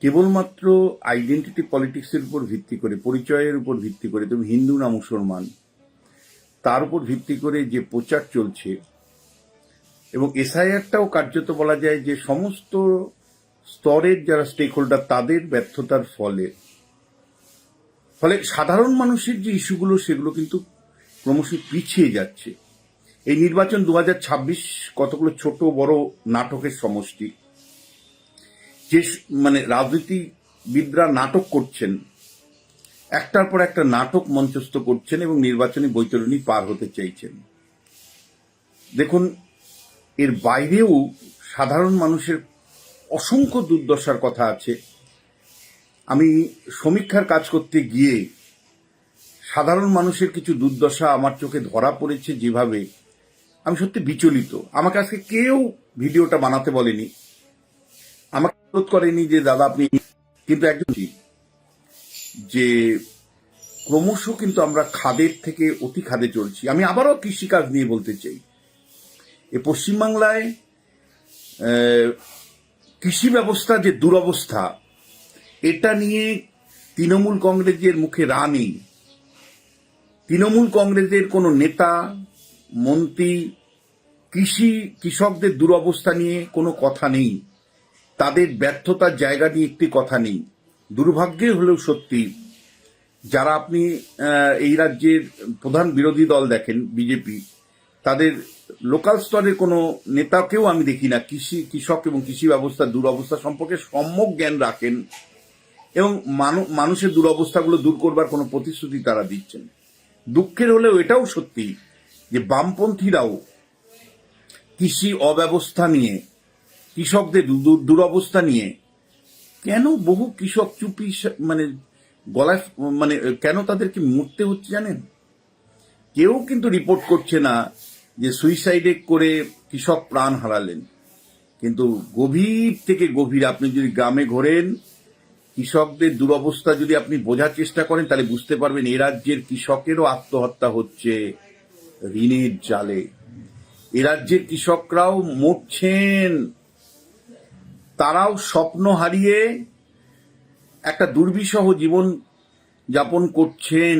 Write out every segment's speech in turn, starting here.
কেবলমাত্র আইডেন্টিটি পলিটিক্সের উপর ভিত্তি করে, পরিচয়ের উপর ভিত্তি করে, তুমি হিন্দু না মুসলমান, তার উপর ভিত্তি করে যে প্রচার চলছে, এবং এসআইআরটাও কার্যত বলা যায় যে সমস্ত স্তরের যারা স্টেক হোল্ডার তাদের ব্যর্থতার ফলে সাধারণ মানুষের যে ইস্যুগুলো সেগুলো কিন্তু ক্রমশ পিছিয়ে যাচ্ছে। এই নির্বাচন 2026 কতগুলো ছোট বড় নাটকের সমষ্টি। যে রাজনীতিবিদরা নাটক করছেন, একটার পর একটা নাটক মঞ্চস্থ করছেন এবং নির্বাচনী বৈতরণী পার হতে চাইছেন। দেখুন, এর বাইরেও সাধারণ মানুষের অসংখ্য দুর্দশার কথা আছে। আমি সমীক্ষার কাজ করতে গিয়ে সাধারণ মানুষের কিছু দুর্দশা আমার চোখে ধরা পড়েছে, যেভাবে আমি সত্যি বিচলিত। আমাকে আজকে কেউ ভিডিওটা বানাতে বলেনি, আমাকে অনুরোধ করেনি যে দাদা আপনি, কিন্তু একজন যে ক্রমশ কিন্তু আমরা খাদের থেকে অতি খাদে চলছি। আমি আবারও কৃষিকাজ নিয়ে বলতে চাই। এ পশ্চিমবাংলায় কৃষি ব্যবস্থা যে দুরবস্থা, এটা নিয়ে তৃণমূল কংগ্রেসের মুখে রা নেই। তৃণমূল কংগ্রেসের কোনো নেতা মন্ত্রী কৃষকদের দুরবস্থা নিয়ে কোনো কথা নেই, তাদের ব্যর্থতার জায়গা নিয়ে একটি কথা নেই। দুর্ভাগ্যে হলেও সত্যি, যারা আপনি এই রাজ্যের প্রধান বিরোধী দল দেখেন বিজেপি, তাদের লোকাল স্তরের কোনো নেতাকেও আমি দেখি না কৃষক এবং কৃষি ব্যবস্থার দুরবস্থা সম্পর্কে সম্যক জ্ঞান রাখেন এবং মানুষের দুরবস্থাগুলো দূর করবার কোনো প্রতিশ্রুতি তারা দিচ্ছেন। দুঃখের হলেও এটাও সত্যি যে বামপন্থীরাও কৃষি অব্যবস্থা নিয়ে, কৃষকদের দুরবস্থা নিয়ে কেন বহু কৃষক চুপি গলায় কেন তাদেরকে মরতে হচ্ছে জানেন? কেউ কিন্তু রিপোর্ট করছে না যে সুইসাইডে করে কৃষক প্রাণ হারালেন, কিন্তু গভীর থেকে গভীর আপনি যদি গ্রামে ঘোরেন, কৃষকদের দুরবস্থা যদি আপনি বোঝার চেষ্টা করেন, তাহলে বুঝতে পারবেন এ রাজ্যের কৃষকেরও আত্মহত্যা হচ্ছে ঋণের জালে। এ রাজ্যের কৃষকরাও মরছেন, তারাও স্বপ্ন হারিয়ে একটা দুর্বিষহ জীবন যাপন করছেন।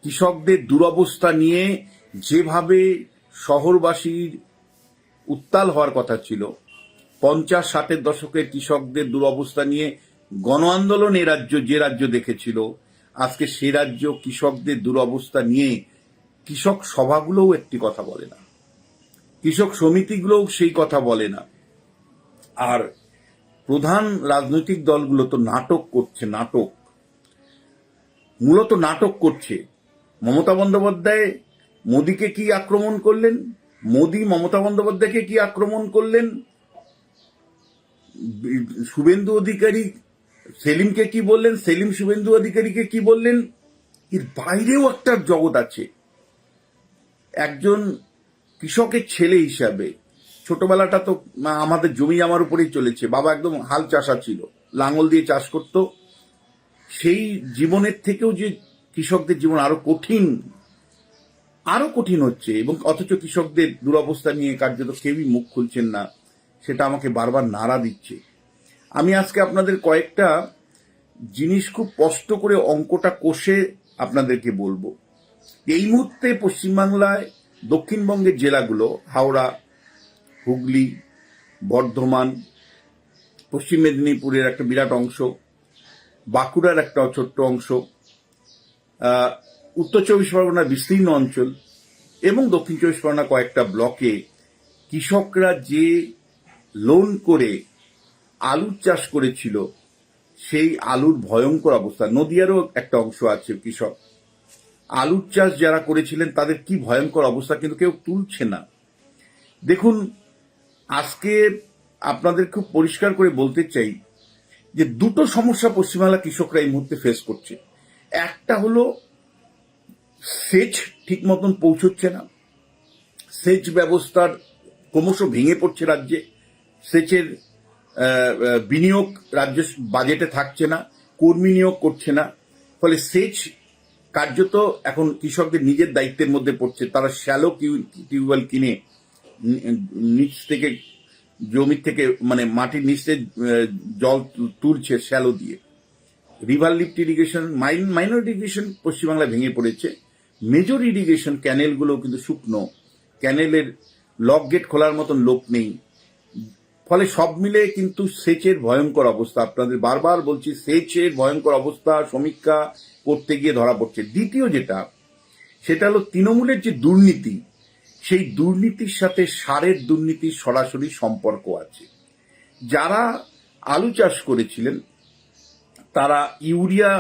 কৃষকদের দুরবস্থা নিয়ে যেভাবে শহরবাসীর উত্তাল হওয়ার কথা ছিল, 50-60-এর দশকের কৃষকদের দুরবস্থা নিয়ে গণ আন্দোলন যে রাজ্য দেখেছিল, আজকে সে রাজ্য কৃষকদের দুরবস্থা নিয়ে কৃষক সভাগুলোও একটি কথা বলে না, কৃষক সমিতিগুলোও সেই কথা বলে না। আর প্রধান রাজনৈতিক দলগুলো তো নাটক করছে, মূলত নাটক করছে। মমতা বন্দ্যোপাধ্যায় মোদীকে কি আক্রমণ করলেন, মোদী মমতা বন্দ্যোপাধ্যায়কে কি আক্রমণ করলেন, শুভেন্দু অধিকারী সেলিমকে কি বললেন, সেলিম শুভেন্দু অধিকারীকে কি বললেন, এর বাইরেও একটা জগৎ আছে। একজন কৃষকের ছেলে হিসাবে ছোটবেলাটা তো আমাদের জমি আমার উপরেই চলেছে। বাবা একদম হাল চাষা ছিল, লাঙল দিয়ে চাষ করত। সেই জীবনের থেকেও যে কৃষকদের জীবন আরো কঠিন হচ্ছে, এবং অথচ কৃষকদের দুরবস্থা নিয়ে কার্যত কেউই মুখ খুলছেন না, সেটা আমাকে বারবার নাড়া দিচ্ছে। আমি আজকে আপনাদের কয়েকটা জিনিস খুব কষ্ট করে অঙ্কটা কষে আপনাদেরকে বলবো। এই মুহূর্তে পশ্চিমবাংলায় দক্ষিণবঙ্গের জেলাগুলো হাওড়া, হুগলি, বর্ধমান, পশ্চিম মেদিনীপুরের একটা বিরাট অংশ, বাঁকুড়ার একটা ছোট্ট অংশ, উত্তর চব্বিশ পরগনার বিস্তীর্ণ অঞ্চল এবং দক্ষিণ চব্বিশ পরগনা কয়েকটা ব্লকে কৃষকরা যে লোন করে আলুর চাষ করেছিল, সেই আলুর ভয়ঙ্কর অবস্থা। নদিয়ারও একটা অংশ আছে কৃষক, আলুর চাষ যারা করেছিলেন তাদের কি ভয়ঙ্কর অবস্থা, কিন্তু কেউ তুলছে না। দেখুন, আজকে আপনাদের খুব পরিষ্কার করে বলতে চাই যে দুটো সমস্যা পশ্চিমবাংলা কৃষকরা এই মুহূর্তে ফেস করছে। একটা হলো সেচ ঠিক মতন পৌঁছচ্ছে না, সেচ ব্যবস্থার ক্রমশ ভেঙে পড়ছে রাজ্যে, সেচের বিনিয়োগ রাজ্য বাজেটে থাকছে না, কর্মী নিয়োগ করছে না, ফলে সেচ কার্যত এখন কৃষকদের নিজের দায়িত্বের মধ্যে পড়ছে। তারা শ্যালো টিউবওয়েল কিনে নিচ থেকে জমি থেকে মানে মাটির নিচে জল তুলছে শ্যালো দিয়ে। River lift irrigation, minor irrigation পশ্চিমবাংলায় ভেঙে পড়েছে। মেজর ইরিগেশন ক্যানেলগুলো কিন্তু শুকনো, ক্যানেলের লক গেট খোলার মতন লোক নেই। ফলে সব মিলে কিন্তু সেচের ভয়ঙ্কর অবস্থা। আপনাদের বারবার বলছি, সেচের ভয়ঙ্কর অবস্থা সমীক্ষা করতে গিয়ে ধরা পড়ছে। দ্বিতীয় যেটা, সেটা হলো তৃণমূলের যে দুর্নীতি, সেই দুর্নীতির সাথে সারের দুর্নীতির সরাসরি সম্পর্ক আছে। যারা আলু চাষ করেছিলেন তারা ইউরিয়া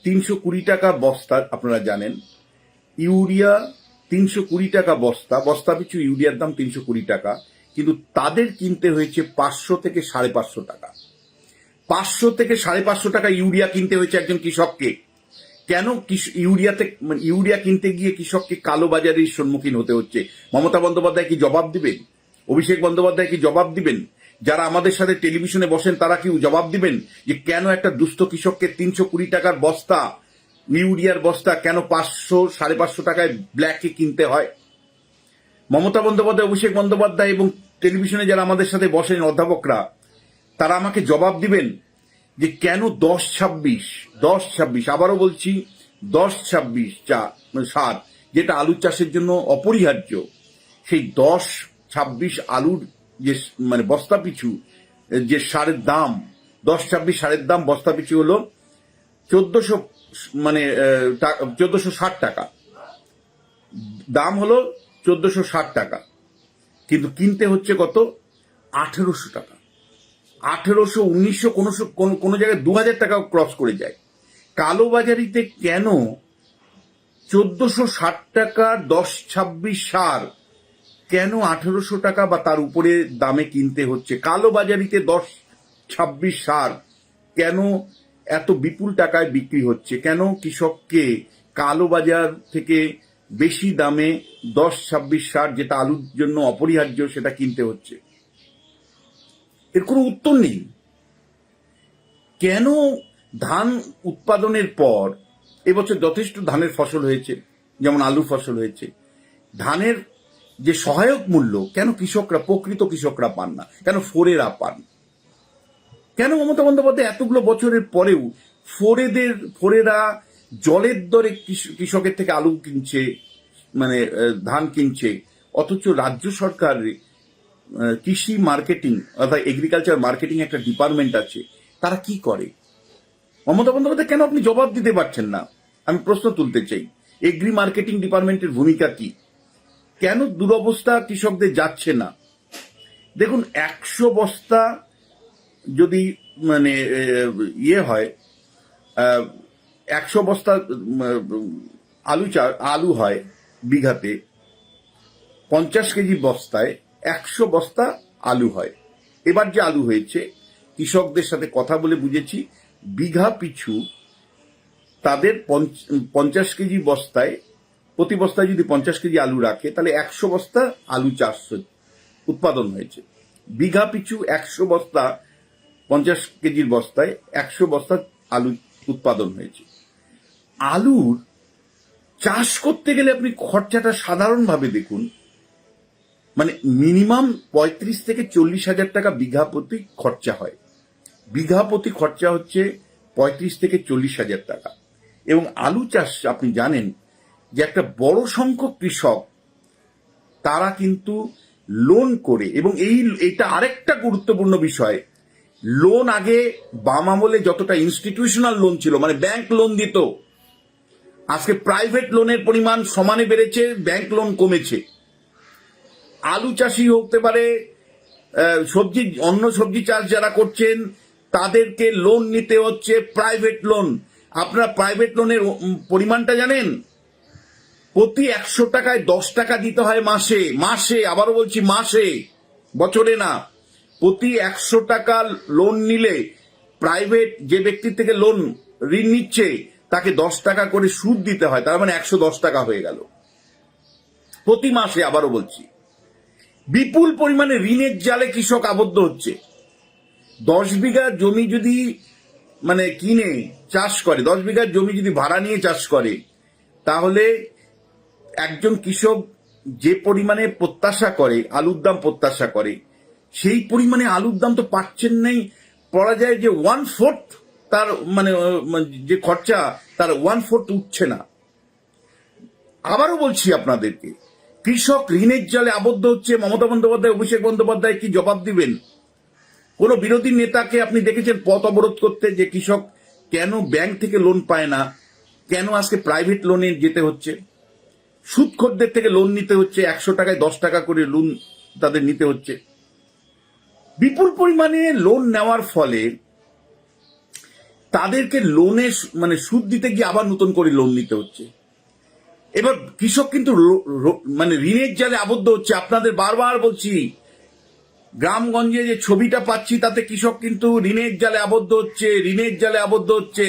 320 টাকা বস্তা, আপনারা জানেন ইউরিয়া 320 টাকা বস্তা, বস্তা পিছু ইউরিয়ার দাম 320 টাকা, কিন্তু তাদের কিনতে হয়েছে 500 থেকে 550 টাকা। 500 থেকে 550 টাকা ইউরিয়া কিনতে হয়েছে একজন কৃষককে। কেন ইউরিয়া কিনতে গিয়ে কৃষককে কালোবাজারির সম্মুখীন হতে হচ্ছে? মমতা বন্দ্যোপাধ্যায় কি জবাব দিবেন? অভিষেক বন্দ্যোপাধ্যায় কি জবাব দিবেন? যারা আমাদের সাথে টেলিভিশনে বসেন তারা কি জবাব দিবেন যে কেন একটা দুস্থ কৃষককে 320 টাকার বস্তা ইউরিয়ার বস্তা কেন 500 550 টাকায় ব্ল্যাকে কিনতে হয়? মমতা বন্দ্যোপাধ্যায়, অভিষেক বন্দ্যোপাধ্যায় এবং টেলিভিশনে যারা আমাদের সাথে বসেন অধ্যাপকরা, তারা আমাকে জবাব দিবেন যে কেন 10-26 আবারও বলছি 10-26 সার, যেটা আলু চাষের জন্য অপরিহার্য, সেই 10-26 আলুর যে মানে বস্তা পিছু যে সারের দাম, 10-26 সারের দাম বস্তা পিছু হলো 1460 টাকা, দাম হলো 1460 টাকা, কিন্তু কিনতে হচ্ছে কত? 1800 টাকা। 1800, 1900, কোনো জায়গায় 2000 টাকা ক্রস করে যায়। কালোবাজারিতে কেন 1460 টাকা 10-26 সার কেন 1800 টাকা বা তার উপরে দামে কিনতে হচ্ছে? কালোবাজারিতে 10-26 সার কেন এত বিপুল টাকায় বিক্রি হচ্ছে? কেন কৃষককে কালোবাজার থেকে বেশি দামে 10-26 সার, যেটা আলুর জন্য অপরিহার্য, সেটা কিনতে হচ্ছে? এর কোনো উত্তর নেই। কেন ধান উৎপাদনের পর, এবছর যথেষ্ট ধানের ফসল হয়েছে, যেমন আলুর ফসল হয়েছে, ধানের যে সহায়ক মূল্য কেন কৃষকরা, প্রকৃত কৃষকরা পান না? কেন ফোরেরা পান? কেন মমতা বন্দ্যোপাধ্যায় এতগুলো বছরের পরেও ফোরেরা জলের দরে কৃষকের থেকে আলু কিনছে, মানে ধান কিনছে, অথচ রাজ্য সরকার কৃষি মার্কেটিং অর্থাৎ এগ্রিকালচার মার্কেটিং একটা ডিপার্টমেন্ট আছে, তারা কি করে? মমতা বন্দ্যোপাধ্যায় কেন আপনি জবাব দিতে পারছেন না? আমি প্রশ্ন তুলতে চাই, এগ্রি মার্কেটিং ডিপার্টমেন্টের ভূমিকা কি? কেন দুরবস্থা কৃষকদের যাচ্ছে না? দেখুন, 100 বস্তা যদি মানে হয়, 100 বস্তা আলু হয় বিঘাতে, 50 কেজি বস্তায় 100 বস্তা আলু হয়। এবার যে আলু হয়েছে, কৃষকদের সাথে কথা বলে বুঝেছি, বিঘা পিছু তাদের 50 কেজি বস্তায়, প্রতি বস্তায় যদি 50 কেজি আলু রাখে, তাহলে 100 বস্তা আলু চাষ উৎপাদন হয়েছে। বিঘা পিছু 100 বস্তা, 50 কেজির বস্তায় 100 বস্তা আলু উৎপাদন হয়েছে। আলুর চাষ করতে গেলে আপনি খরচাটা সাধারণভাবে দেখুন, মানে মিনিমাম 35 থেকে 40 হাজার টাকা বিঘা প্রতি খরচা হয়। বিঘা প্রতি খরচা হচ্ছে 35 থেকে 40 হাজার টাকা। এবং আলু চাষ আপনি জানেন যে একটা বড় সংখ্যক কৃষক তারা কিন্তু লোন করে, এবং এইটা আরেকটা গুরুত্বপূর্ণ বিষয়, লোন আগে বাম আমলে যতটা ইনস্টিটিউশনাল লোন ছিল, মানে ব্যাংক লোন দিত, আজকে প্রাইভেট লোনের পরিমাণ সমানে বেড়েছে, ব্যাংক লোন কমেছে। আলু চাষি হতে পারে, অন্য সবজি চাষ যারা করছেন, তাদেরকে লোন নিতে হচ্ছে প্রাইভেট লোন। আপনারা প্রাইভেট লোনের পরিমাণটা জানেন? প্রতি 100 টাকায় 10 টাকা দিতে হয় মাসে, আবারও বলছি মাসে, বছরে না। প্রতি 100 টাকা লোন নিলে প্রাইভেট যে ব্যক্তির থেকে ঋণ নিচ্ছে, তাকে 10 টাকা করে সুদ দিতে হয়। তার মানে 110 টাকা হয়ে গেল প্রতি মাসে। আবারও বলছি, বিপুল পরিমাণে ঋণের জালে কৃষক আবদ্ধ হচ্ছে। 10 বিঘা জমি যদি মানে কিনে চাষ করে, 10 বিঘা জমি যদি ভাড়া নিয়ে চাষ করে, তাহলে একজন কৃষক যে পরিমাণে প্রত্যাশা করে, আলুর দাম প্রত্যাশা করে, সেই পরিমাণে আলুর দাম তো পাচ্ছেন নেই। বলা যায় যে 1/4 তার মানে যে খরচা তার 1/4 উঠছে না। আবারও বলছি আপনাদেরকে, কৃষক ঋণের জালে আবদ্ধ হচ্ছে। মমতা বন্দ্যোপাধ্যায়, অভিষেক বন্দ্যোপাধ্যায় কি জবাব দিবেন? কোন বিরোধী নেতাকে আপনি দেখেছেন পথ অবরোধ করতে যে কৃষক কেন ব্যাংক থেকে লোন পায় না, কেন আজকে প্রাইভেট লোনে যেতে হচ্ছে, সুদখোরদের থেকে লোন নিতে হচ্ছে, 100 টাকায় 10 টাকা করে লোন তাদের নিতে হচ্ছে। বিপুল পরিমাণে লোন নেওয়ার ফলে তাদেরকে লোনে মানে সুদ দিতে গিয়ে আবার নতুন করে লোন নিতে হচ্ছে। এবার কৃষক কিন্তু মানে ঋণের জালে আবদ্ধ হচ্ছে। আপনাদের বারবার বলছি, গ্রামগঞ্জে যে ছবিটা পাচ্ছি তাতে কৃষক কিন্তু ঋণের জালে আবদ্ধ হচ্ছে, ঋণের জালে আবদ্ধ হচ্ছে।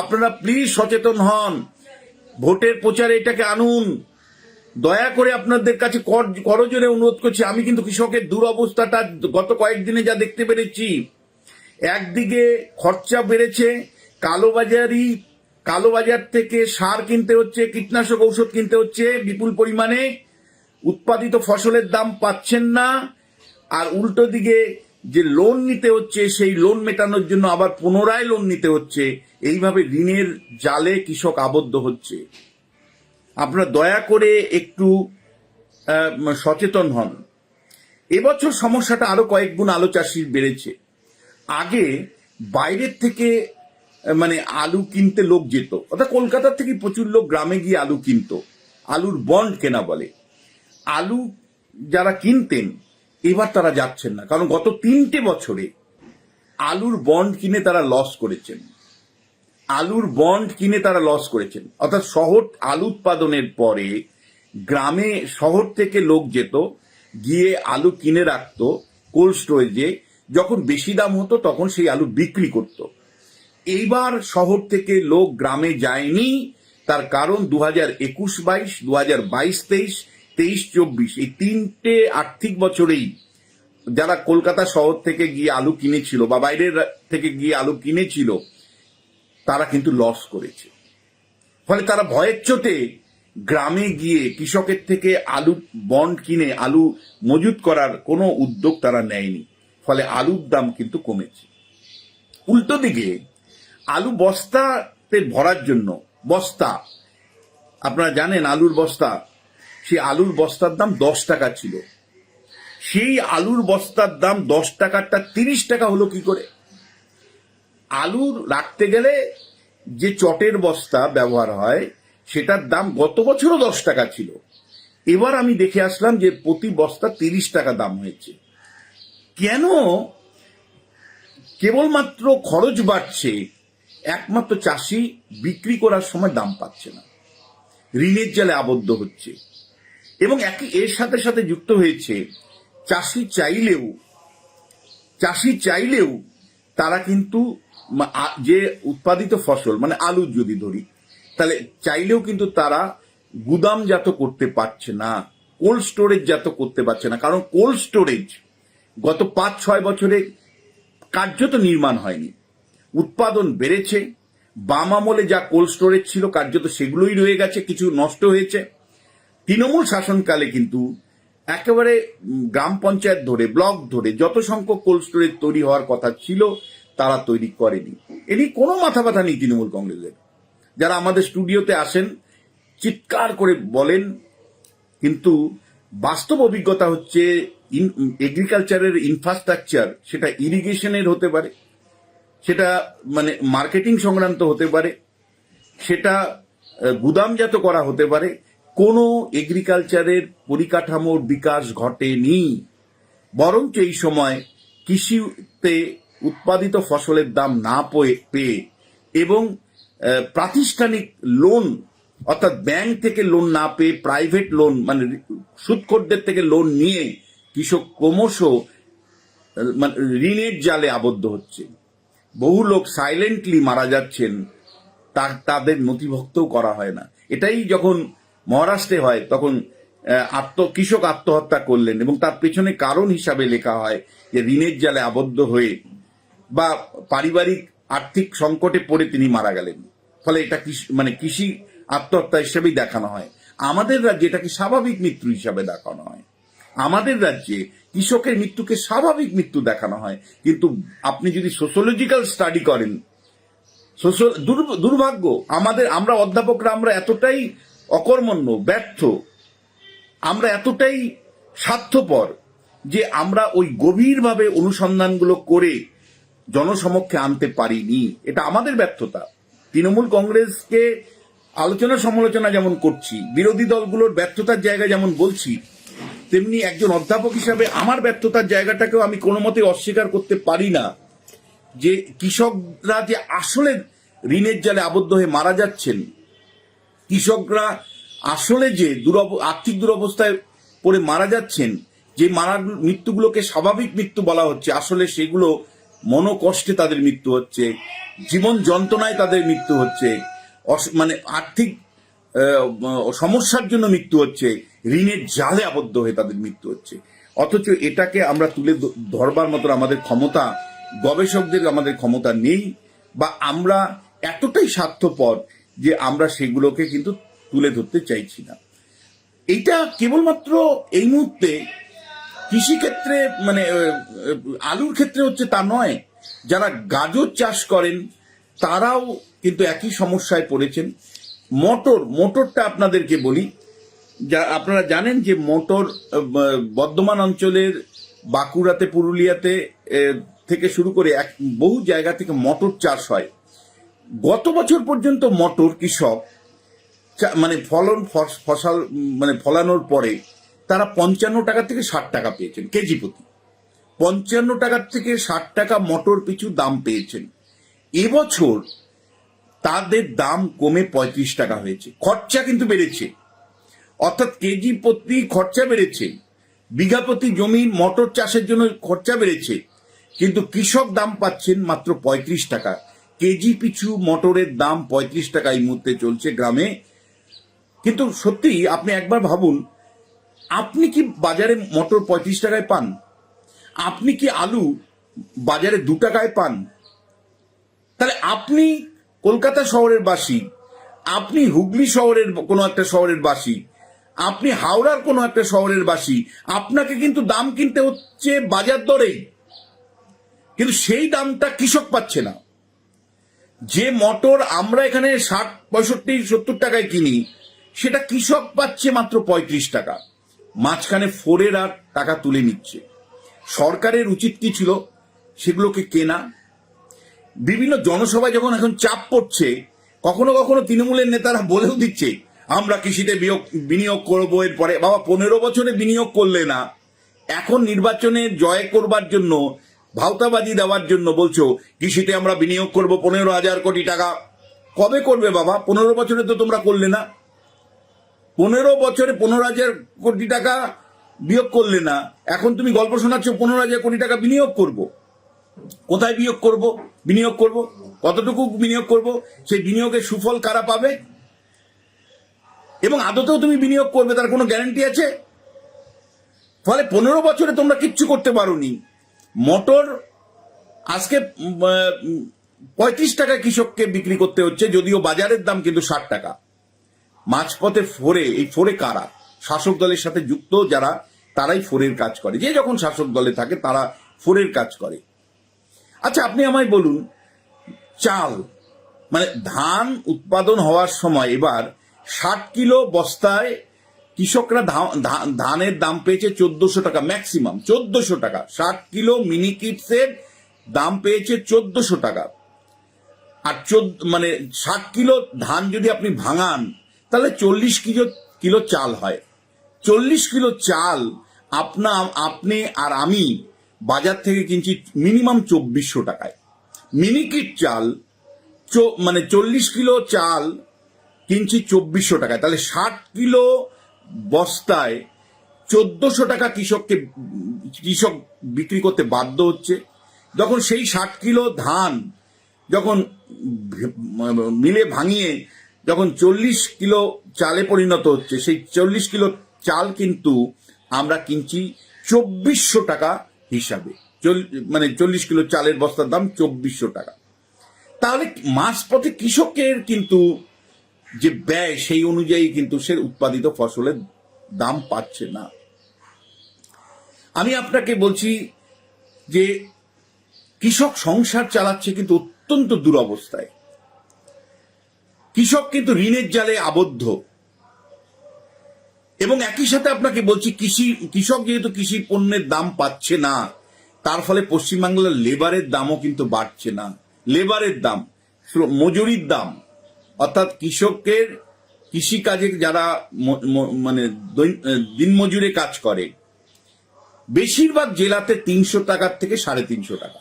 আপনারা প্লিজ সচেতন হন, ভোটের প্রচারে এটাকে আনুন। দয়া করে আপনাদের কাছে করজোরে অনুরোধ করছি। আমি কিন্তু কৃষকের দুরবস্থাটা গত কয়েকদিনে যা দেখতে পেরেছি, একদিকে খরচা বেড়েছে, কালোবাজার থেকে সার কিনতে হচ্ছে, কীটনাশক ঔষধ কিনতে হচ্ছে বিপুল পরিমাণে, উৎপাদিত ফসলের দাম পাচ্ছেন না, আর উল্টো দিকে যে লোন নিতে হচ্ছে সেই লোন মেটানোর জন্য আবার পুনরায় লোন নিতে হচ্ছে। এইভাবে ঋণের জালে কৃষক আবদ্ধ হচ্ছে। আপনারা দয়া করে একটু সচেতন হন। এবছর সমস্যাটা আরো কয়েক গুণ আলু চাষির বেড়েছে। আগে বাইরের থেকে মানে আলু কিনতে লোক যেত, অর্থাৎ কলকাতা থেকে প্রচুর লোক গ্রামে গিয়ে আলু কিনতো, আলুর বন্ড কেনা বলে। আলু যারা কিনতেন এবার তারা যাচ্ছেন না, কারণ গত 3টে বছরে আলুর বন্ড কিনে তারা লস করেছেন। অর্থাৎ শহর আলু উৎপাদনের পরে গ্রামে শহর থেকে লোক যেত, গিয়ে আলু কিনে রাখতো কোল্ড স্টোরেজে, যখন বেশি দাম হতো তখন সেই আলু বিক্রি করত। এইবার শহর থেকে লোক গ্রামে যায়নি, তার কারণ 2021-22, 2022-23, 23-24 এই 3টে আর্থিক বছরেই যারা কলকাতা শহর থেকে গিয়ে আলু কিনেছিল বা বাইরের থেকে গিয়ে আলু কিনেছিল তারা কিন্তু লস করেছে। ফলে তারা ভয়ের চোটে গ্রামে গিয়ে কৃষকের থেকে আলু বন্ড কিনে আলু মজুত করার কোনো উদ্যোগ তারা নেয়নি। ফলে আলুর দাম কিন্তু কমেছে। উল্টো দিকে আলু বস্তাতে ভরার জন্য বস্তা, আপনারা জানেন আলুর বস্তা, সেই আলুর বস্তার দাম 10 টাকা ছিল। সেই আলুর বস্তার দাম 10 টাকাটা 30 টাকা হলো কি করে? আলু রাখতে গেলে যে চটের বস্তা ব্যবহার হয় সেটার দাম গত বছরও 10 টাকা ছিল। এবার আমি দেখে আসলাম যে প্রতি বস্তা 30 টাকা দাম হয়েছে। কেন? কেবলমাত্র খরচ বাড়ছে, একমাত্র চাষি বিক্রি করার সময় দাম পাচ্ছে না, ঋণের জালে আবদ্ধ হচ্ছে। এবং এর সাথে সাথে যুক্ত হয়েছে চাষি চাইলেও তারা কিন্তু যে উৎপাদিত ফসল মানে আলু যদি ধরি, তাহলে চাইলেও কিন্তু তারা গুদামজাত করতে পারছে না, কোল্ড স্টোরেজ জাত করতে পারছে না। কারণ কোল্ড স্টোরেজ গত 5-6 বছরে কার্যত নির্মাণ হয়নি। উৎপাদন বেড়েছে, বাম আমলে যা কোল্ড স্টোরেজ ছিল কার্যত সেগুলোই রয়ে গেছে, কিছু নষ্ট হয়েছে। তৃণমূল শাসনকালে কিন্তু একেবারে গ্রাম পঞ্চায়েত ধরে ব্লক ধরে যত সংখ্যক কোল্ড স্টোরেজ তৈরি হওয়ার কথা ছিল তারা তৈরি করেনি। এটি কোনো মাথা ব্যথা নেই তৃণমূল কংগ্রেসের। যারা আমাদের স্টুডিওতে আসেন চিৎকার করে বলেন, কিন্তু বাস্তব অভিজ্ঞতা হচ্ছে এগ্রিকালচারের ইনফ্রাস্ট্রাকচার, সেটা ইরিগেশনের হতে পারে, সেটা মানে মার্কেটিং সংক্রান্ত হতে পারে, সেটা গুদামজাত করা হতে পারে, কোনো এগ্রিকালচারের পরিকাঠামোর বিকাশ ঘটেনি। বরঞ্চ এই সময় কৃষিতে উৎপাদিত ফসলের দাম না পেয়ে এবং প্রাতিষ্ঠানিক লোন অর্থাৎ ব্যাংক থেকে লোন না পেয়ে প্রাইভেট লোন মানে সুদখোরদের থেকে লোন নিয়ে কৃষক ক্রমশ ঋণের জালে আবদ্ধ হচ্ছে। বহু লোক সাইলেন্টলি মারা যাচ্ছেন, তাদের নথিভুক্তও করা হয় না। এটাই যখন মহারাষ্ট্রে হয় তখন কৃষক আত্মহত্যা করলেন এবং তার পেছনে কারণ হিসাবে লেখা হয় যে ঋণের জালে আবদ্ধ হয়ে বা পারিবারিক আর্থিক সংকটে পড়ে তিনি মারা গেলেন। ফলে এটা কৃষি আত্মহত্যা হিসেবেই দেখানো হয়। আমাদের রাজ্যে এটাকে স্বাভাবিক মৃত্যু হিসাবে দেখানো হয়। আমাদের রাজ্যে কৃষকের মৃত্যুকে স্বাভাবিক মৃত্যু দেখানো হয়। কিন্তু আপনি যদি সোশ্যোলজিক্যাল স্টাডি করেন, দুর্ভাগ্য আমরা অধ্যাপকরা আমরা এতটাই অকর্মণ্য, ব্যর্থ, আমরা এতটাই স্বার্থপর যে আমরা ওই গভীরভাবে অনুসন্ধানগুলো করে জনসমক্ষে আনতে পারিনি। এটা আমাদের ব্যর্থতা। তৃণমূল কংগ্রেসকে আলোচনা সমালোচনা যেমন করছি, বিরোধী দলগুলোর ব্যর্থতার জায়গা যেমন বলছি, তেমনি একজন অধ্যাপক হিসাবে আমার ব্যর্থতার জায়গাটাকেও আমি কোনো মতে অস্বীকার করতে পারি না। যে কৃষকরা যে আসলে ঋণের জালে আবদ্ধ হয়ে মারা যাচ্ছেন, কৃষকরা আসলে যে আর্থিক দুরবস্থায় পড়ে মারা যাচ্ছেন, যে মৃত্যুগুলোকে স্বাভাবিক মৃত্যু বলা হচ্ছে, আসলে সেগুলো মনোকষ্টে তাদের মৃত্যু হচ্ছে, জীবন যন্ত্রণায় তাদের মৃত্যু হচ্ছে, মানে আর্থিক সমস্যার জন্য মৃত্যু হচ্ছে, ঋণের জালে আবদ্ধ হয়ে তাদের মৃত্যু হচ্ছে। অথচ এটাকে আমরা তুলে ধরবার মতো আমাদের ক্ষমতা, গবেষকদের আমাদের ক্ষমতা নেই, বা আমরা এতটাই স্বার্থপর যে আমরা সেগুলোকে কিন্তু তুলে ধরতে চাইছি না। এইটা কেবলমাত্র এই মুহূর্তে কৃষিক্ষেত্রে, মানে আলুর ক্ষেত্রে হচ্ছে তা নয়। যারা গাজর চাষ করেন তারাও কিন্তু একই সমস্যায় পড়েছেন। মোটরটা আপনাদেরকে বলি, যা আপনারা জানেন যে মোটর বর্ধমান অঞ্চলের বাঁকুড়াতে, পুরুলিয়াতে থেকে শুরু করে বহু জায়গা থেকে মটর চাষ হয়। গত বছর পর্যন্ত মটর কৃষক মানে ফসল মানে ফলানোর পরে তারা 55 টাকা থেকে 60 টাকা পেয়েছেন কেজি প্রতি। 55 টাকা থেকে 60 টাকা মটর পিছু দাম পেয়েছেন। এবছর তাদের দাম কমে 35 টাকা হয়েছে। খরচা কিন্তু বেড়েছে, অর্থাৎ কেজি প্রতি খরচা বেড়েছে, বিঘা প্রতি জমি মটর চাষের জন্য খরচা বেড়েছে, কিন্তু কৃষক দাম পাচ্ছেন মাত্র 35 টাকা। কেজি পিছু মটরের দাম 35 টাকা এই মুহূর্তে চলছে গ্রামে। কিন্তু সত্যি আপনি একবার ভাবুন, আপনি কি বাজারে মটর 35 টাকায় পান? আপনি কি আলু বাজারে 2 টাকায় পান? তাহলে আপনি কলকাতা শহরের বাসী, আপনি হুগলি শহরের কোনো একটা শহরের বাসী, আপনি হাওড়ার কোনো একটা শহরের বাসী, আপনাকে কিন্তু দাম কিনতে হচ্ছে বাজার দরেই, কিন্তু সেই দামটা কৃষক পাচ্ছে না। যে মটর আমরা এখানে 60, 65, 70 টাকায় কিনি, সেটা কৃষক পাচ্ছে মাত্র 35 টাকা। মাঝখানে ফোরের আর টাকা তুলে নিচ্ছে। সরকারের উচিত কি ছিল? সেগুলোকে কেনা। বিভিন্ন জনসভায় যখন এখন চাপ পড়ছে, কখনো কখনো তৃণমূলের নেতারা বলেও দিচ্ছে আমরা কৃষিতে বিনিয়োগ করবো। এরপরে বাবা 15 বছরে বিনিয়োগ করলে না, এখন নির্বাচনে জয় করবার জন্য, ভাওতাবাজি দেওয়ার জন্য বলছো কৃষিতে আমরা বিনিয়োগ করব 15,000 কোটি টাকা। কবে করবে বাবা? 15 বছরে তো তোমরা করলে না। 15 বছরে 15,000 কোটি টাকা বিনিয়োগ করলে না। এখন তুমি গল্প শোনাচ্ছ 15,000 কোটি টাকা বিনিয়োগ করব। কোথায় বিনিয়োগ করব? কতটুকু বিনিয়োগ করব? সেই বিনিয়োগের সুফল কারা পাবে? এবং আদতেও তুমি বিনিয়োগ করবে তার কোনো গ্যারান্টি আছে? ফলে 15 বছরে তোমরা কিচ্ছু করতে পারোনি। মটর আজকে 35 টাকা কৃষককে বিক্রি করতে হচ্ছে, যদিও বাজারের দাম কিন্তু 60 টাকা। মাঝপথে এই ফোরে কারা? শাসক দলের সাথে যুক্ত যারা, তারাই ফোরের কাজ করে। যে যখন শাসক দলে থাকে তারা ফোরের কাজ করে। আচ্ছা, আপনি আমায় বলুন, চাল মানে ধান উৎপাদন হওয়ার সময় এবার 60 কিলো বস্তায় কৃষকরা ধানের দাম পেয়েছে 1400 টাকা, ম্যাক্সিমাম 1400 টাকা। 60 কিলো মিনিকিটসের দাম পেয়েছে 1400 টাকা। আর মানে 60 কিলো ধান যদি আপনি ভাঙান, তাহলে 40 কিলো চাল হয়। 40 কিলো চাল আপনি আর আমি বাজার থেকে কিনছি মিনিমাম 2400 টাকায়। মিনিকিট চাল মানে 40 কিলো চাল কিনছি 2400 টাকায়। তাহলে 60 কিলো বস্তায় 1400 টাকা কৃষক বিক্রি করতে বাধ্য হচ্ছে। যখন সেই 60 কিলো ধান যখন মিলে ভাঙিয়ে যখন 40 কিলো চালে পরিণত হচ্ছে, সেই 40 কিলো চাল কিন্তু আমরা কিনছি 2400 টাকা হিসাবে। মানে 40 কিলো চালের বস্তার দাম 2400 টাকা। তাহলে মাঝপথে কৃষকের কিন্তু যে ব্যয়, সেই অনুযায়ী কিন্তু সে উৎপাদিত ফসলের দাম পাচ্ছে না। আমি আপনাকে বলছি যে কৃষক সংসার চালাচ্ছে কিন্তু অত্যন্ত দুরবস্থায়। কৃষক কিন্তু ঋণের জালে আবদ্ধ, এবং একই সাথে আপনাকে বলছি কৃষক যেহেতু কৃষি পণ্যের দাম পাচ্ছে না, তার ফলে পশ্চিমবাংলার লেবারের দামও কিন্তু বাড়ছে না। লেবারের দাম, মজুরির দাম, অর্থাৎ কৃষকের কৃষিকাজে যারা মানে দিনমজুরে কাজ করে, বেশিরভাগ জেলাতে 300 টাকার থেকে 350 টাকা,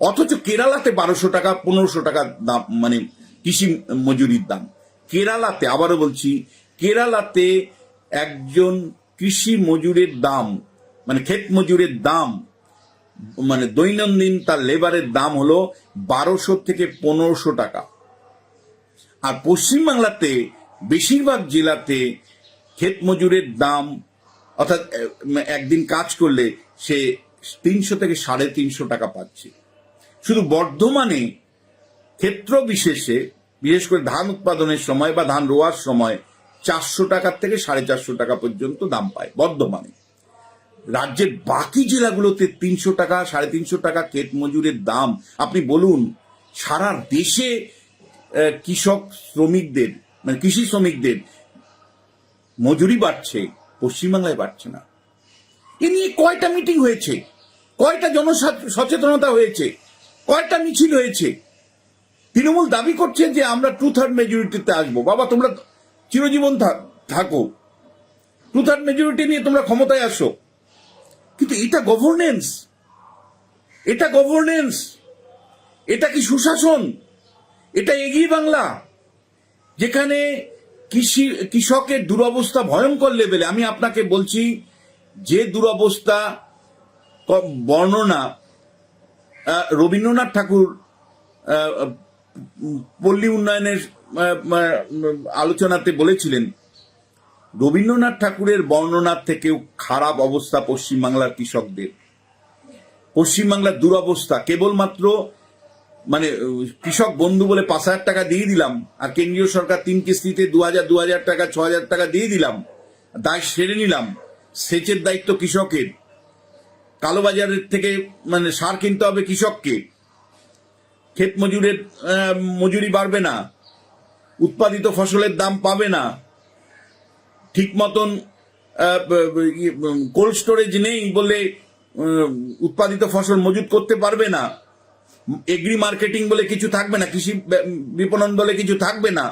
অথচ কেরালাতে 1200 টাকা 1500 টাকা দাম, মানে কৃষি মজুরির দাম। কেরালাতে, আবারও বলছি, কেরালাতে একজন কৃষি মজুরের দাম, মানে ক্ষেত মজুরের দাম, মানে দৈনন্দিন তার লেবারের দাম হলো 1200 থেকে 1500 টাকা। আর পশ্চিমবাংলাতে বেশিরভাগ জেলাতে ক্ষেত মজুরের দাম, অর্থাৎ একদিন কাজ করলে সে 300 থেকে 350 টাকা পাচ্ছে। শুধু বর্ধমানে ক্ষেত্র বিশেষে, বিশেষ করে ধান উৎপাদনের সময় বা ধান রোয়ার সময় 400 টাকার থেকে 450 টাকা পর্যন্ত দাম পায় বর্ধমানে। রাজ্যের বাকি জেলাগুলোতে 300 টাকা 350 টাকা ক্ষেত মজুরের দাম। আপনি বলুন, সারা দেশে কৃষক শ্রমিকদের, মানে কৃষি শ্রমিকদের মজুরি বাড়ছে, পশ্চিমবাংলায় বাড়ছে না। এ নিয়ে কয়টা মিটিং হয়েছে, কয়টা জনসচেতনতা হয়েছে, কয়টা মিছিল হয়েছে? তৃণমূল দাবি করছে যে আমরা 2/3 মেজরিটিতে আসবো। বাবা, তোমরা চিরজীবন থাকো, 2/3 মেজরিটি নিয়ে তোমরা ক্ষমতায় আসো, কিন্তু এটা গভর্নেন্স? এটা গভর্নেন্স? এটা কি সুশাসন? এটা এগিয়ে বাংলা, যেখানে কৃষকের দুরবস্থা ভয়ঙ্কর লেভেলে? আমি আপনাকে বলছি, যে দুরবস্থা বর্ণনা রবীন্দ্রনাথ ঠাকুর পল্লী উন্নয়নের আলোচনাতে বলেছিলেন, রবীন্দ্রনাথ ঠাকুরের বর্ণনার থেকেও খারাপ অবস্থা পশ্চিমবাংলার কৃষকদের। পশ্চিমবাংলার দুরবস্থা কেবলমাত্র, মানে কৃষক বন্ধু বলে 5,000 টাকা দিয়ে দিলাম, আর কেন্দ্রীয় সরকার 3 কিস্তিতে 2,000 টাকা 6,000 টাকা দিয়ে দিলাম, দায় সেরে নিলাম। সেচের দায়িত্ব কৃষকের। কালোবাজারের থেকে মানে সার কিনতে হবে কৃষককে। ক্ষেত মজুরের মজুরি বাড়বে না, উৎপাদিত ফসলের দাম পাবে না, ঠিক মতন কোল্ড স্টোরেজ নেই বলে উৎপাদিত ফসল মজুত করতে পারবে না, এগ্রি মার্কেটিং বলে কিছু থাকবে না, কৃষি বিপণন বলে কিছু থাকবে না।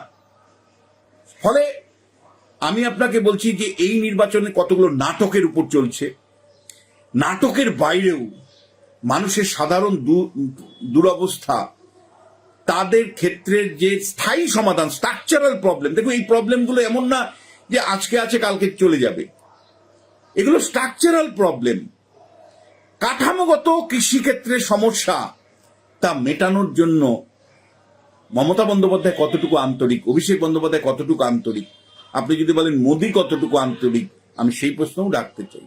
ফলে আমি আপনাকে বলছি যে এই নির্বাচনে কতগুলো নাটকের উপর চলছে। নাটকের বাইরেও মানুষের সাধারণ দুরবস্থা, তাদের ক্ষেত্রে যে স্থায়ী সমাধান, স্ট্রাকচারাল প্রবলেম, দেখুন এই প্রবলেমগুলো এমন না যে আজকে আছে কালকে চলে যাবে, এগুলো স্ট্রাকচারাল প্রবলেম। কাঠামোগত কৃষিক্ষেত্রে সমস্যা, তা মেটানোর জন্য মমতা বন্দ্যোপাধ্যায় কতটুকু আন্তরিক, অভিষেক বন্দ্যোপাধ্যায় কতটুকু আন্তরিক, আপনি যদি বলেন মোদী কতটুকু আন্তরিক, আমি সেই প্রশ্নও রাখতে চাই।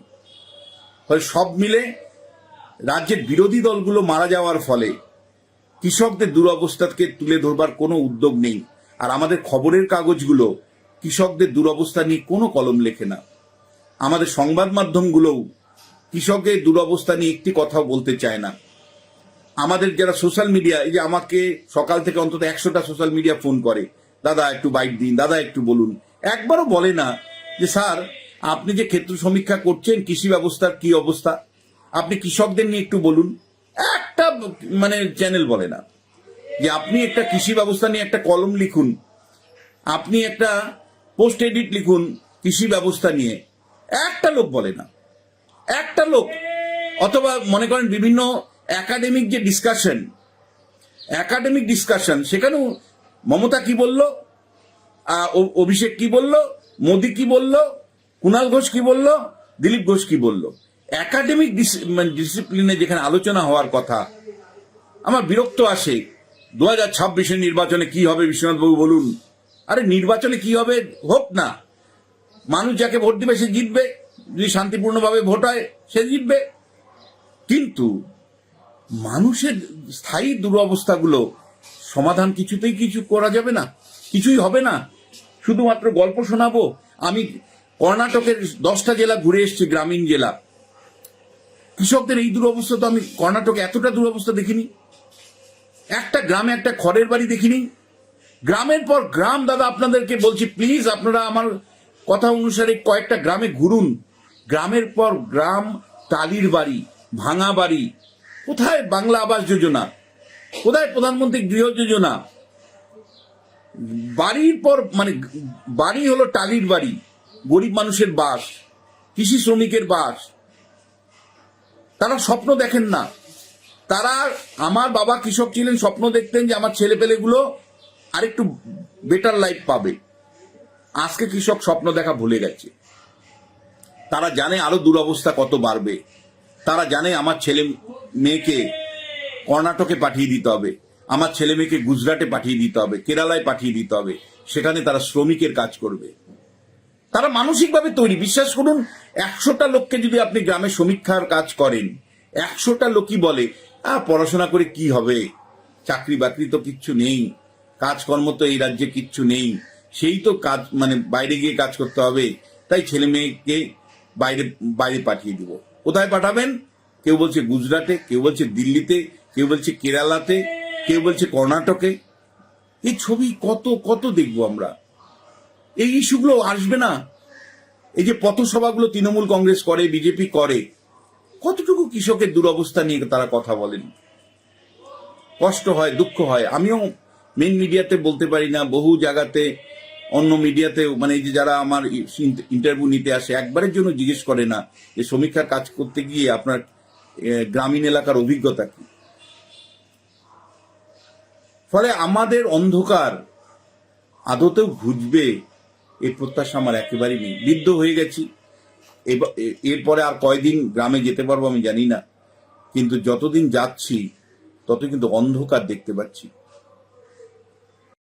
ফলে সব মিলে রাজ্যের বিরোধী দলগুলো মারা যাওয়ার ফলে কৃষকদের দুরবস্থাকে তুলে ধরবার কোনো উদ্যোগ নেই। আর আমাদের খবরের কাগজগুলো কৃষকদের দুরবস্থা নিয়ে কোনো কলম লেখে না। আমাদের সংবাদ মাধ্যমগুলোও কৃষকের দুরবস্থা নিয়ে একটি কথাও বলতে চায় না। আমাদের যারা সোশ্যাল মিডিয়া, এই যে আমাকে সকাল থেকে অন্তত 100টা সোশ্যাল মিডিয়া ফোন করে, দাদা একটু বাইট দিন, দাদা একটু বলুন, একবারও বলে না যে স্যার আপনি যে ক্ষেত্র সমীক্ষা করছেন কৃষি ব্যবস্থার কি অবস্থা, আপনি কৃষকদের নিয়ে একটু বলুন। একটা মানে চ্যানেল বলে না যে আপনি একটা কৃষি ব্যবস্থা নিয়ে একটা কলম লিখুন, আপনি একটা পোস্ট এডিট লিখুন কৃষি ব্যবস্থা নিয়ে। একটা লোক বলে না, একটা লোক। অথবা মনে করেন বিভিন্ন একাডেমিক যে ডিসকাশন, সেখানেও মমতা কি বলল, অভিষেক কি বলল, মোদী কি বলল, কুণাল ঘোষ কি বলল, দিলীপ ঘোষ কি বলল, একাডেমিক ডিসিপ্লিনে যেখানে আলোচনা হওয়ার কথা। আমার বিরক্ত আসে 2026-এর নির্বাচনে কি হবে বিশ্বনাথবাবু বলুন। আরে নির্বাচনে কি হবে হোক না, মানুষ যাকে ভোট দিবে সে জিতবে, যদি শান্তিপূর্ণভাবে ভোট হয় সে জিতবে। কিন্তু মানুষের স্থায়ী দুরবস্থাগুলো সমাধান কিছুতেই কিছু করা যাবে না, কিছুই হবে না। শুধুমাত্র গল্প শোনাবো। আমি কর্ণাটকের 10টা জেলা ঘুরে এসেছি, গ্রামীণ জেলা। কৃষকদের এই দুরবস্থা তো আমি কর্ণাটকে এতটা দুরবস্থা দেখিনি। একটা গ্রামে একটা খড়ের বাড়ি দেখিনি। গ্রামের পর গ্রাম, দাদা আপনাদেরকে বলছি প্লিজ, আপনারা আমার কথা অনুসারে কয়েকটা গ্রামে ঘুরুন। গ্রামের পর গ্রাম টালির বাড়ি, ভাঙা বাড়ি। কোথায় বাংলা আবাস যোজনা? কোথায় প্রধানমন্ত্রী গৃহ যোজনা? বাড়ির পর মানে বাড়ি হলো টালির বাড়ি, গরিব মানুষের বাস, কৃষি শ্রমিকের বাস। তারা স্বপ্ন দেখেন না। তারা, আমার বাবা কৃষক ছিলেন, স্বপ্ন দেখতেন যে আমার ছেলেপেলেগুলো আরেকটু বেটার লাইফ পাবে। আজকে কৃষক স্বপ্ন দেখা ভুলে গেছে। তারা জানে আরো দুরবস্থা কত বাড়বে। তারা জানে আমার ছেলে মেয়েকে কর্ণাটকে পাঠিয়ে দিতে হবে, আমার ছেলে মেয়েকে গুজরাটে পাঠিয়ে দিতে হবে, কেরালায় পাঠিয়ে দিতে হবে, সেখানে তারা শ্রমিকের কাজ করবে। তারা মানসিকভাবে তৈরি। বিশ্বাস করুন, 100টা লোককে যদি আপনি গ্রামে সমীক্ষার কাজ করেন, 100টা লোকই বলে পড়াশোনা করে কি হবে, চাকরি বাকরি তো কিচ্ছু নেই, কাজকর্ম তো এই রাজ্যে কিচ্ছু নেই, সেই তো কাজ মানে বাইরে গিয়ে কাজ করতে হবে, তাই ছেলে মেয়েকে বাইরে বাইরে পাঠিয়ে দিব। কোথায় পাঠাবেন? কেউ বলছে গুজরাটে, কেউ বলছে দিল্লিতে, কেউ বলছে কেরালাতে, কেউ বলছে কর্ণাটকে। এই ছবি কত কত দেখবো আমরা। এই ইস্যুগুলো আসবে না? এই যে পথসভাগুলো তৃণমূল কংগ্রেস করে, বিজেপি করে, কতটুকু কৃষকের দুরবস্থা নিয়ে তারা কথা বলেন? কষ্ট হয়, দুঃখ হয়। আমিও মেন মিডিয়াতে বলতে পারি না, বহু জায়গাতে অন্য মিডিয়াতে মানে এই যে যারা আমার ইন্টারভিউ নিতে আসে, একবারের জন্য জিজ্ঞেস করে না যে সমীক্ষার কাজ করতে গিয়ে আপনার গ্রামীণ এলাকার অভিজ্ঞতা কি। ফলে আমাদের অন্ধকার আদতেও ঘুচবে এই প্রত্যাশা আমার একেবারেই নেই। বৃদ্ধ হয়ে গেছি, এরপরে আর কয়দিন গ্রামে যেতে পারবো আমি জানি না, কিন্তু যতদিন যাচ্ছি তত কিন্তু অন্ধকার দেখতে পাচ্ছি।